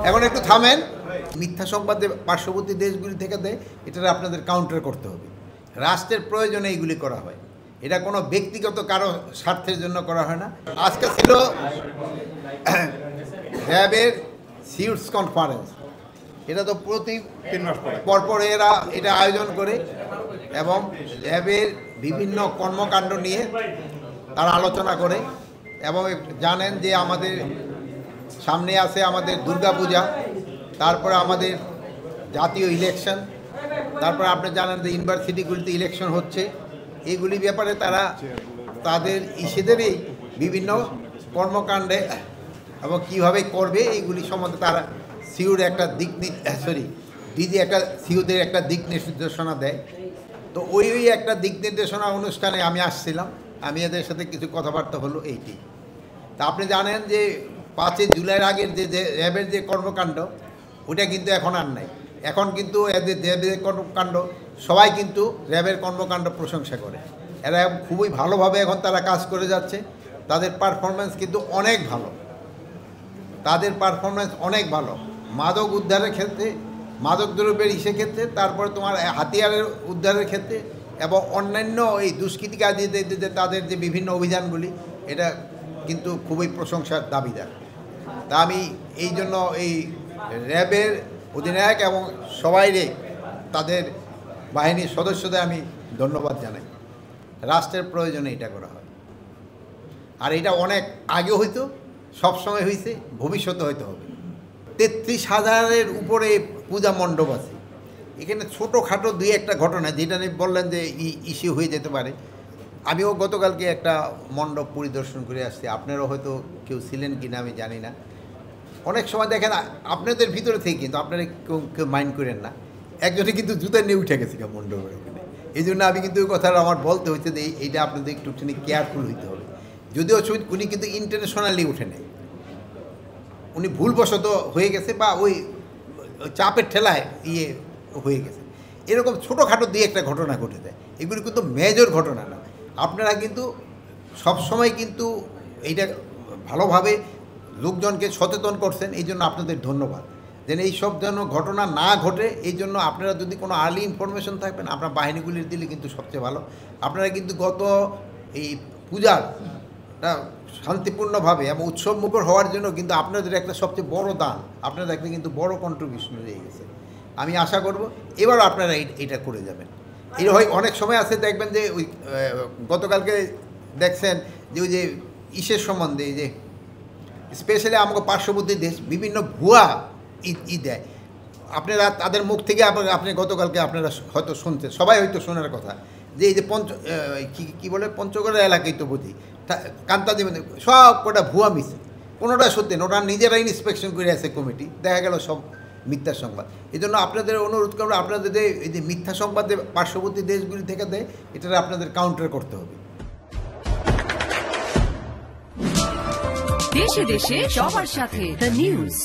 এখন একটু থামেন। মিথ্যা সংবাদ পার্শ্ববর্তী দেশগুলি থেকে দেয়, এটা আপনাদের কাউন্টার করতে হবে। রাষ্ট্রের প্রয়োজনে এইগুলি করা হয়, এটা কোনো ব্যক্তিগত কারো স্বার্থের জন্য করা হয় না। আজকে ছিল র্যাবের সিউটস কনফারেন্স, এটা তো প্রতি 3 মাস পরপর এরা এটা আয়োজন করে এবং র্যাবের বিভিন্ন কর্মকাণ্ড নিয়ে তারা আলোচনা করে। এবং জানেন যে আমাদের সামনে আছে আমাদের দুর্গাপূজা, তারপরে আমাদের জাতীয় ইলেকশন, তারপরে আপনি জানেন যে ইউনিভার্সিটিগুলিতে ইলেকশন হচ্ছে। এইগুলি ব্যাপারে তারা তাদের ইসেদেরই বিভিন্ন কর্মকাণ্ডে এবং কীভাবে করবে এইগুলি সম্বন্ধে তারা সিউর একটা ডিজি একটা সিউদের একটা দিক নির্দেশনা দেয়। তো ওই একটা দিক নির্দেশনা অনুষ্ঠানে আমি আসছিলাম, আমি এদের সাথে কিছু কথাবার্তা হলো এইটি। তা আপনি জানেন যে 5 জুলাইয়ের আগের যে র্যাবের যে কর্মকাণ্ড ওটা কিন্তু এখন আর নাই। এখন কিন্তু এদের র্যাবের কর্মকাণ্ড সবাই কিন্তু র্যাবের কর্মকাণ্ড প্রশংসা করে। এরা খুবই ভালোভাবে এখন তারা কাজ করে যাচ্ছে। তাদের পারফরমেন্স কিন্তু অনেক ভালো, অনেক ভালো মাদক উদ্ধারের ক্ষেত্রে, মাদক দ্রব্যের ক্ষেত্রে, তারপরে তোমার হাতিয়ারের উদ্ধারের ক্ষেত্রে এবং অন্যান্য এই দুষ্কৃতিকারীদের তাদের যে বিভিন্ন অভিযানগুলি, এটা কিন্তু খুবই প্রশংসার দাবিদার। তা আমি এই জন্য এই র্যাবের অধিনায়ক এবং সবাইরে তাদের বাহিনীর সদস্যদের আমি ধন্যবাদ জানাই। রাষ্ট্রের প্রয়োজনে এটা করা হয়, আর এটা অনেক আগে হইতো, সবসময় হয়েছে, ভবিষ্যতে হয়তো হবে। 33,000-এর উপরে পূজা মণ্ডপ আছে। এখানে ছোটোখাটো 2-1টা ঘটনা যেটা বললেন যে ইস্যু হয়ে যেতে পারে। আমিও গতকালকে একটা মণ্ডপ পরিদর্শন করে আসছি, আপনারাও হয়তো কেউ ছিলেন কি না আমি জানি না। অনেক সময় দেখেন আপনাদের ভিতরে থেকে কিন্তু আপনারা কেউ মাইন্ড করেন না, একজনে কিন্তু জুতা নিয়ে উঠে গেছে মণ্ডপের ওখানে। এই জন্য আমি কিন্তু ওই কথাটা আমার বলতে হচ্ছে যে এইটা আপনাদের একটুখানি কেয়ারফুল হইতে হবে। যদিও উনি কিন্তু ইন্টারন্যাশনালি উঠে নেয়, উনি ভুলবশত হয়ে গেছে বা ওই চাপের ঠেলায় হয়ে গেছে। এরকম ছোটোখাটো 2-1টা ঘটনা ঘটে যায়, এগুলি কিন্তু মেজর ঘটনা না। আপনারা কিন্তু সবসময় কিন্তু এইটা ভালোভাবে লোকজনকে সচেতন করছেন, এই জন্য আপনাদের ধন্যবাদ। যেন এইসব যেন ঘটনা না ঘটে, এই জন্য আপনারা যদি কোনো আর্লি ইনফরমেশন থাকবেন আপনার বাহিনীগুলির দিলে কিন্তু সবচেয়ে ভালো। আপনারা কিন্তু গত এই পূজারটা শান্তিপূর্ণভাবে এবং উৎসবমুখর হওয়ার জন্য কিন্তু আপনাদের একটা সবচেয়ে বড় দান, আপনাদের একটা কিন্তু বড় কন্ট্রিবিউশন রয়ে গেছে। আমি আশা করব এবারও আপনারা এটা করে যাবেন। এই হয় অনেক সময় আছে দেখবেন যে ওই গতকালকে দেখছেন যে ওই যে ইসের সম্বন্ধে, যে স্পেশালি আমাকে পার্শ্ববর্তী দেশ বিভিন্ন ভুয়া দেয়, আপনারা তাদের মুখ থেকে আপনি গতকালকে আপনারা হয়তো শুনছেন, সবাই হয়তো শোনার কথা, যে এই যে কী বলে পঞ্চগড়ের এলাকায় তো বুঝি কান্তাদি সব কটা ভুয়া মিছে, কোনোটা সত্যি না। ওরা নিজেরাই ইন্সপেকশন করে আছে কমিটি, দেখা গেল সব মিথ্যা সংবাদ। এই জন্য আপনাদের অনুরোধ করবো, আপনাদের এই যে মিথ্যা সংবাদ পার্শ্ববর্তী দেশগুলি থেকে দেয়, এটা আপনাদের কাউন্টার করতে হবে। দেশে দেশে সবার সাথে দ্য নিউজ।